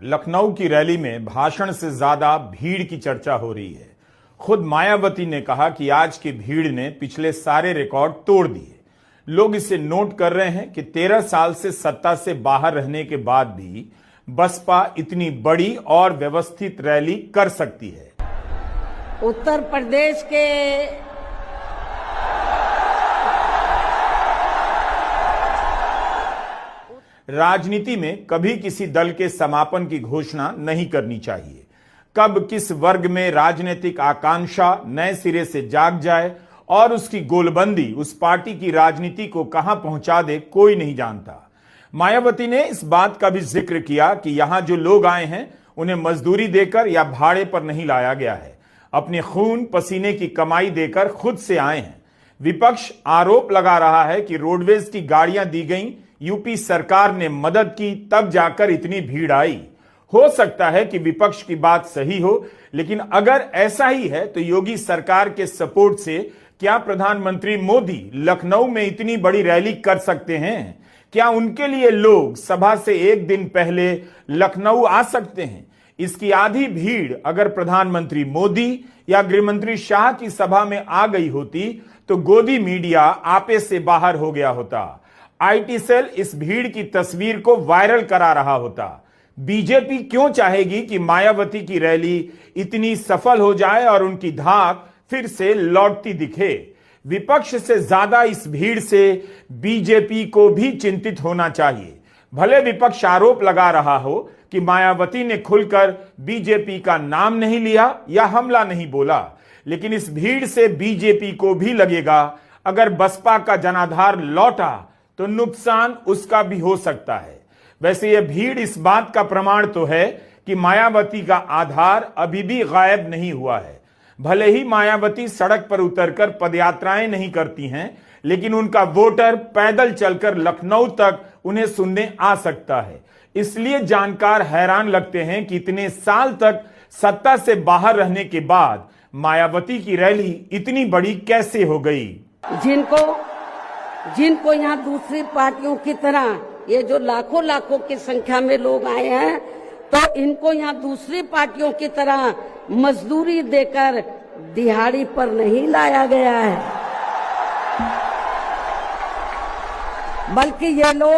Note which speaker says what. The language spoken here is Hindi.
Speaker 1: लखनऊ की रैली में भाषण से ज्यादा भीड़ की चर्चा हो रही है। खुद मायावती ने कहा कि आज की भीड़ ने पिछले सारे रिकॉर्ड तोड़ दिए। लोग इसे नोट कर रहे हैं कि 13 साल से सत्ता से बाहर रहने के बाद भी बसपा इतनी बड़ी और व्यवस्थित रैली कर सकती है।
Speaker 2: उत्तर प्रदेश के
Speaker 1: राजनीति में कभी किसी दल के समापन की घोषणा नहीं करनी चाहिए। कब किस वर्ग में राजनीतिक आकांक्षा नए सिरे से जाग जाए और उसकी गोलबंदी उस पार्टी की राजनीति को कहां पहुंचा दे, कोई नहीं जानता। मायावती ने इस बात का भी जिक्र किया कि यहां जो लोग आए हैं उन्हें मजदूरी देकर या भाड़े पर नहीं लाया गया है, अपने खून पसीने की कमाई देकर खुद से आए हैं। विपक्ष आरोप लगा रहा है कि रोडवेज की गाड़ियां दी गई, यूपी सरकार ने मदद की, तब जाकर इतनी भीड़ आई। हो सकता है कि विपक्ष की बात सही हो, लेकिन अगर ऐसा ही है तो योगी सरकार के सपोर्ट से क्या प्रधानमंत्री मोदी लखनऊ में इतनी बड़ी रैली कर सकते हैं? क्या उनके लिए लोग सभा से एक दिन पहले लखनऊ आ सकते हैं? इसकी आधी भीड़ अगर प्रधानमंत्री मोदी या गृहमंत्री शाह की सभा में आ गई होती तो गोदी मीडिया आपे से बाहर हो गया होता। आईटी सेल इस भीड़ की तस्वीर को वायरल करा रहा होता। बीजेपी क्यों चाहेगी कि मायावती की रैली इतनी सफल हो जाए और उनकी धाक फिर से लौटती दिखे? विपक्ष से ज्यादा इस भीड़ से बीजेपी को भी चिंतित होना चाहिए। भले विपक्ष आरोप लगा रहा हो कि मायावती ने खुलकर बीजेपी का नाम नहीं लिया या हमला नहीं बोला, लेकिन इस भीड़ से बीजेपी को भी लगेगा अगर बसपा का जनाधार लौटा तो नुकसान उसका भी हो सकता है। वैसे यह भीड़ इस बात का प्रमाण तो है कि मायावती का आधार अभी भी गायब नहीं हुआ है। भले ही मायावती सड़क पर उतरकर पदयात्राएं नहीं करती हैं, लेकिन उनका वोटर पैदल चलकर लखनऊ तक उन्हें सुनने आ सकता है। इसलिए जानकार हैरान लगते हैं कि इतने साल तक सत्ता से बाहर रहने के बाद मायावती की रैली इतनी बड़ी कैसे हो गई।
Speaker 2: जिनको यहाँ दूसरी पार्टियों की तरह ये जो लाखों की संख्या में लोग आए हैं, तो इनको यहाँ दूसरी पार्टियों की तरह मजदूरी देकर दिहाड़ी पर नहीं लाया गया है, बल्कि ये लोग